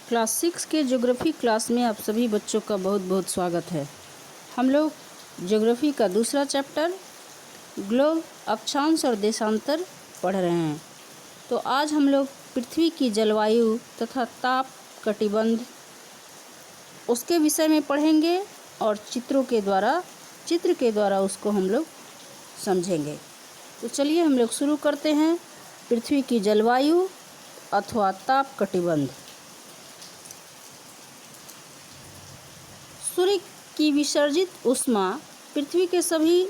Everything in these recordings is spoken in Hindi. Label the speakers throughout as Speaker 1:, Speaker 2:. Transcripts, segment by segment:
Speaker 1: क्लास 6 के ज्योग्राफी क्लास में आप सभी बच्चों का बहुत बहुत स्वागत है। हम लोग ज्योग्राफी का दूसरा चैप्टर ग्लोब अक्षांश और देशांतर पढ़ रहे हैं। तो आज हम लोग पृथ्वी की जलवायु तथा ताप कटिबंध उसके विषय में पढ़ेंगे और चित्र के द्वारा उसको हम लोग समझेंगे। तो चलिए हम लोग शुरू करते हैं। पृथ्वी की जलवायु अथवा ताप कटिबंध। सूर्य की विसर्जित ऊष्मा पृथ्वी के सभी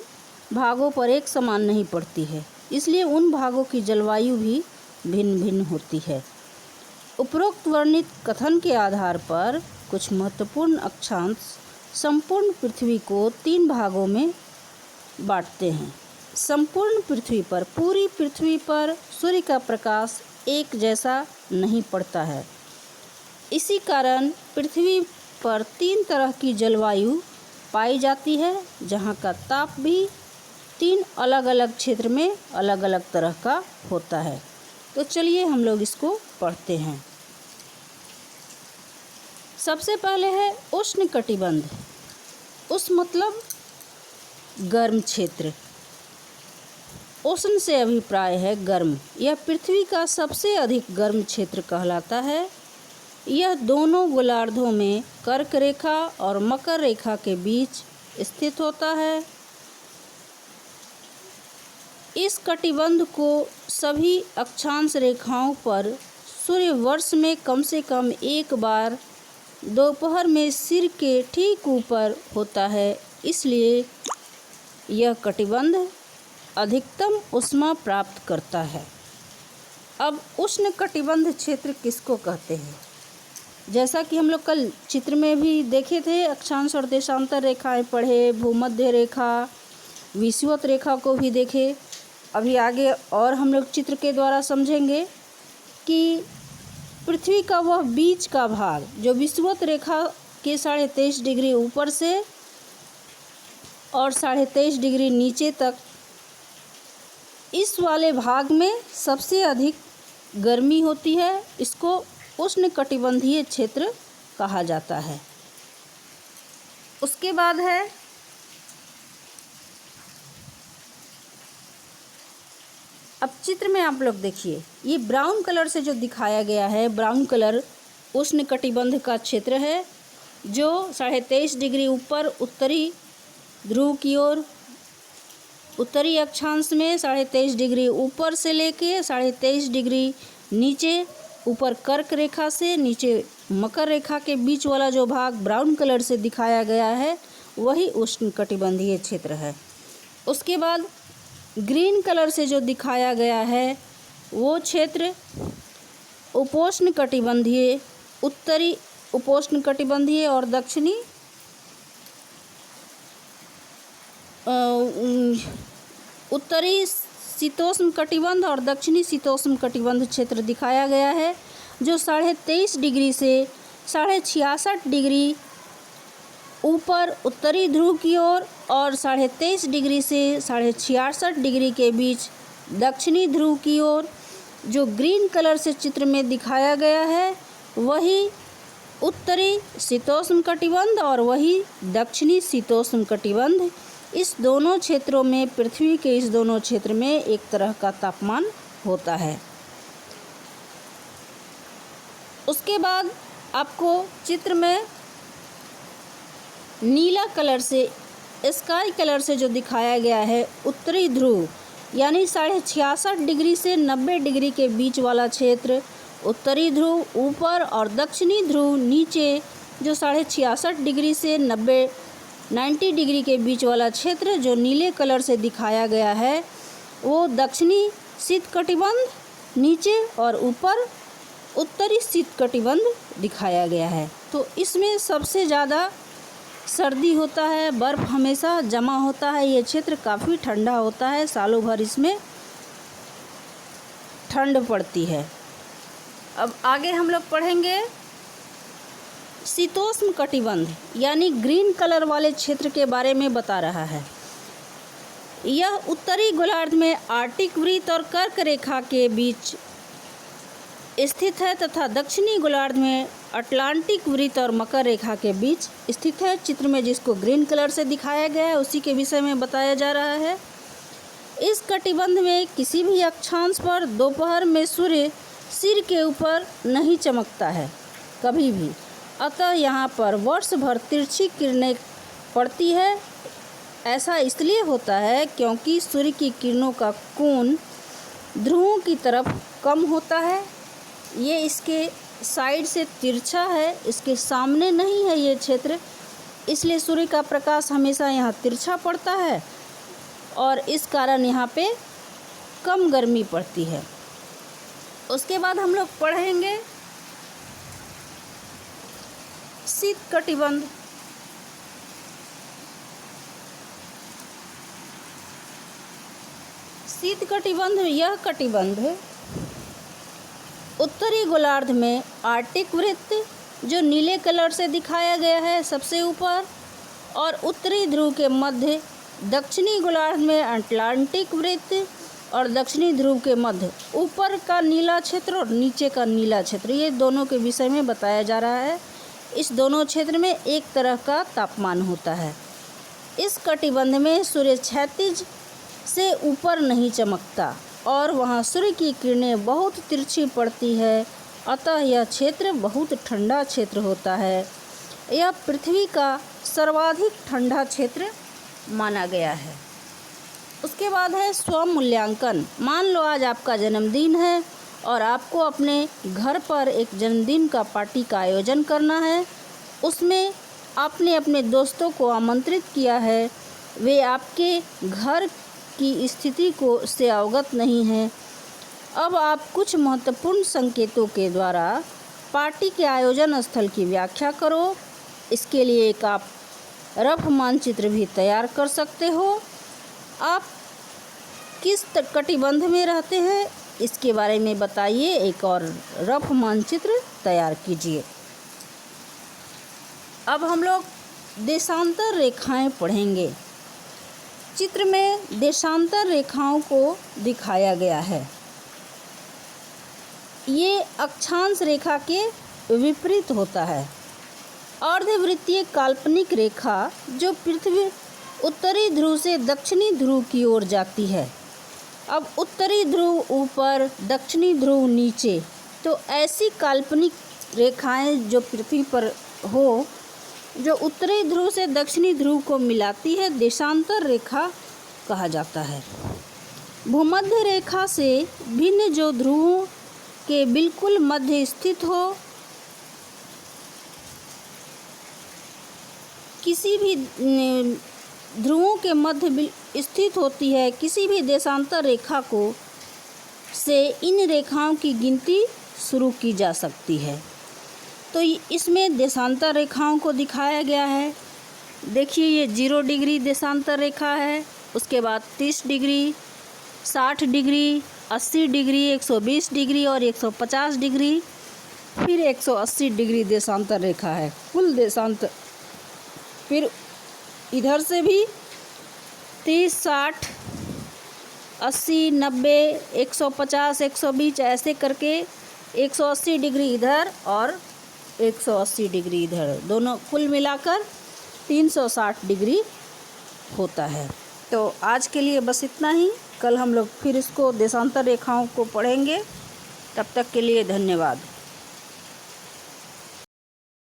Speaker 1: भागों पर एक समान नहीं पड़ती है, इसलिए उन भागों की जलवायु भी भिन्न भिन्न होती है। उपरोक्त वर्णित कथन के आधार पर कुछ महत्वपूर्ण अक्षांश संपूर्ण पृथ्वी को 3 भागों में बांटते हैं। संपूर्ण पृथ्वी पर, पूरी पृथ्वी पर सूर्य का प्रकाश एक जैसा नहीं पड़ता है। इसी कारण पृथ्वी पर 3 तरह की जलवायु पाई जाती है, जहाँ का ताप भी 3 अलग अलग क्षेत्र में अलग अलग तरह का होता है। तो चलिए हम लोग इसको पढ़ते हैं। सबसे पहले है उष्ण कटिबंध। उष्ण मतलब गर्म क्षेत्र। उष्ण से अभिप्राय है गर्म। यह पृथ्वी का सबसे अधिक गर्म क्षेत्र कहलाता है। यह दोनों गोलार्धों में कर्क रेखा और मकर रेखा के बीच स्थित होता है। इस कटिबंध को सभी अक्षांश रेखाओं पर सूर्य वर्ष में कम से कम एक बार दोपहर में सिर के ठीक ऊपर होता है, इसलिए यह कटिबंध अधिकतम ऊष्मा प्राप्त करता है। अब उष्ण कटिबंध क्षेत्र किसको कहते हैं? जैसा कि हम लोग कल चित्र में भी देखे थे, अक्षांश और देशांतर रेखाएं पढ़े, भूमध्य रेखा, विषुवत रेखा को भी देखे। अभी आगे और हम लोग चित्र के द्वारा समझेंगे कि पृथ्वी का वह बीच का भाग जो विषुवत रेखा के 23.5 डिग्री ऊपर से और 23.5 डिग्री नीचे तक, इस वाले भाग में सबसे अधिक गर्मी होती है। इसको उष्ण कटिबंधीय क्षेत्र कहा जाता है। उसके बाद है अब चित्र में आप लोग देखिए, ये ब्राउन कलर से जो दिखाया गया है, ब्राउन कलर उष्ण कटिबंध का क्षेत्र है, जो 23.5 डिग्री ऊपर उत्तरी ध्रुव की ओर, उत्तरी अक्षांश में 23.5 डिग्री ऊपर से लेके 23.5 डिग्री नीचे, ऊपर कर्क रेखा से नीचे मकर रेखा के बीच वाला जो भाग ब्राउन कलर से दिखाया गया है, वही उष्ण कटिबंधीय क्षेत्र है। उसके बाद ग्रीन कलर से जो दिखाया गया है, वो क्षेत्र उपोष्ण कटिबंधीय, उत्तरी उपोष्ण कटिबंधीय और दक्षिणी उत्तरी शीतोष्ण कटिबंध और दक्षिणी शीतोष्ण कटिबंध क्षेत्र दिखाया गया है, जो 23.5 डिग्री से 66.5 डिग्री ऊपर उत्तरी ध्रुव की ओर और 23.5 डिग्री से 66.5 डिग्री के बीच दक्षिणी ध्रुव की ओर, जो ग्रीन कलर से चित्र में दिखाया गया है, वही उत्तरी शीतोष्ण कटिबंध और वही दक्षिणी शीतोष्ण कटिबंध। इस दोनों क्षेत्रों में, पृथ्वी के इस दोनों क्षेत्र में एक तरह का तापमान होता है। उसके बाद आपको चित्र में नीला कलर से, स्काई कलर से जो दिखाया गया है, उत्तरी ध्रुव यानी 66.5 डिग्री से 90 डिग्री के बीच वाला क्षेत्र, उत्तरी ध्रुव ऊपर और दक्षिणी ध्रुव नीचे, जो 66.5 डिग्री से 90 डिग्री के बीच वाला क्षेत्र जो नीले कलर से दिखाया गया है, वो दक्षिणी शीत कटिबंध नीचे और ऊपर उत्तरी शीत कटिबंध दिखाया गया है। तो इसमें सबसे ज़्यादा सर्दी होता है, बर्फ़ हमेशा जमा होता है। ये क्षेत्र काफ़ी ठंडा होता है, सालों भर इसमें ठंड पड़ती है। अब आगे हम लोग पढ़ेंगे शीतोष्ण कटिबंध, यानी ग्रीन कलर वाले क्षेत्र के बारे में बता रहा है। यह उत्तरी गोलार्ध में आर्कटिक वृत्त और कर्क रेखा के बीच स्थित है तथा दक्षिणी गोलार्ध में अटलांटिक वृत्त और मकर रेखा के बीच स्थित है। चित्र में जिसको ग्रीन कलर से दिखाया गया है उसी के विषय में बताया जा रहा है। इस कटिबंध में किसी भी अक्षांश पर दोपहर में सूर्य सिर के ऊपर नहीं चमकता है कभी भी, अतः यहाँ पर वर्ष भर तिरछी किरणें पड़ती है। ऐसा इसलिए होता है क्योंकि सूर्य की किरणों का कोण ध्रुवों की तरफ कम होता है। ये इसके साइड से तिरछा है, इसके सामने नहीं है ये क्षेत्र, इसलिए सूर्य का प्रकाश हमेशा यहाँ तिरछा पड़ता है और इस कारण यहाँ पे कम गर्मी पड़ती है। उसके बाद हम लोग पढ़ेंगे शीत कटिबंध। शीत कटिबंध यह कटिबंध उत्तरी गोलार्ध में आर्कटिक वृत्त जो नीले कलर से दिखाया गया है सबसे ऊपर, और उत्तरी ध्रुव के मध्य दक्षिणी गोलार्ध में अटलांटिक वृत्त और दक्षिणी ध्रुव के मध्य ऊपर का नीला क्षेत्र और नीचे का नीला क्षेत्र, ये दोनों के विषय में बताया जा रहा है। इस दोनों क्षेत्र में एक तरह का तापमान होता है। इस कटिबंध में सूर्य क्षैतिज से ऊपर नहीं चमकता और वहाँ सूर्य की किरणें बहुत तिरछी पड़ती है, अतः यह क्षेत्र बहुत ठंडा क्षेत्र होता है। यह पृथ्वी का सर्वाधिक ठंडा क्षेत्र माना गया है। उसके बाद है स्वमूल्यांकन। मान लो आज आपका जन्मदिन है और आपको अपने घर पर एक जन्मदिन का पार्टी का आयोजन करना है। उसमें आपने अपने दोस्तों को आमंत्रित किया है, वे आपके घर की स्थिति को से अवगत नहीं हैं। अब आप कुछ महत्वपूर्ण संकेतों के द्वारा पार्टी के आयोजन स्थल की व्याख्या करो। इसके लिए एक आप रफ मानचित्र भी तैयार कर सकते हो। आप किस कटिबंध में रहते हैं इसके बारे में बताइए, एक और रफ मानचित्र तैयार कीजिए। अब हम लोग देशांतर रेखाएं पढ़ेंगे। चित्र में देशांतर रेखाओं को दिखाया गया है। ये अक्षांश रेखा के विपरीत होता है। अर्धवृत्तीय काल्पनिक रेखा जो पृथ्वी उत्तरी ध्रुव से दक्षिणी ध्रुव की ओर जाती है। अब उत्तरी ध्रुव ऊपर, दक्षिणी ध्रुव नीचे, तो ऐसी काल्पनिक रेखाएं जो पृथ्वी पर हो, जो उत्तरी ध्रुव से दक्षिणी ध्रुव को मिलाती है, देशांतर रेखा कहा जाता है। भूमध्य रेखा से भिन्न जो ध्रुवों के बिल्कुल मध्य स्थित हो, किसी भी ध्रुवों के मध्य स्थित होती है, किसी भी देशांतर रेखा को से इन रेखाओं की गिनती शुरू की जा सकती है। तो इसमें देशांतर रेखाओं को दिखाया गया है। देखिए ये 0 डिग्री देशांतर रेखा है, उसके बाद 30 डिग्री, 60 डिग्री, 80 डिग्री, 120 डिग्री और 150 डिग्री, फिर 180 डिग्री देशांतर रेखा है, कुल देशांतर। फिर इधर से भी 30, 60, 80, 90, 150, 120 ऐसे करके 180 डिग्री इधर और 180 डिग्री इधर, दोनों कुल मिलाकर 360 डिग्री होता है। तो आज के लिए बस इतना ही। कल हम लोग फिर इसको देशांतर रेखाओं को पढ़ेंगे। तब तक के लिए धन्यवाद।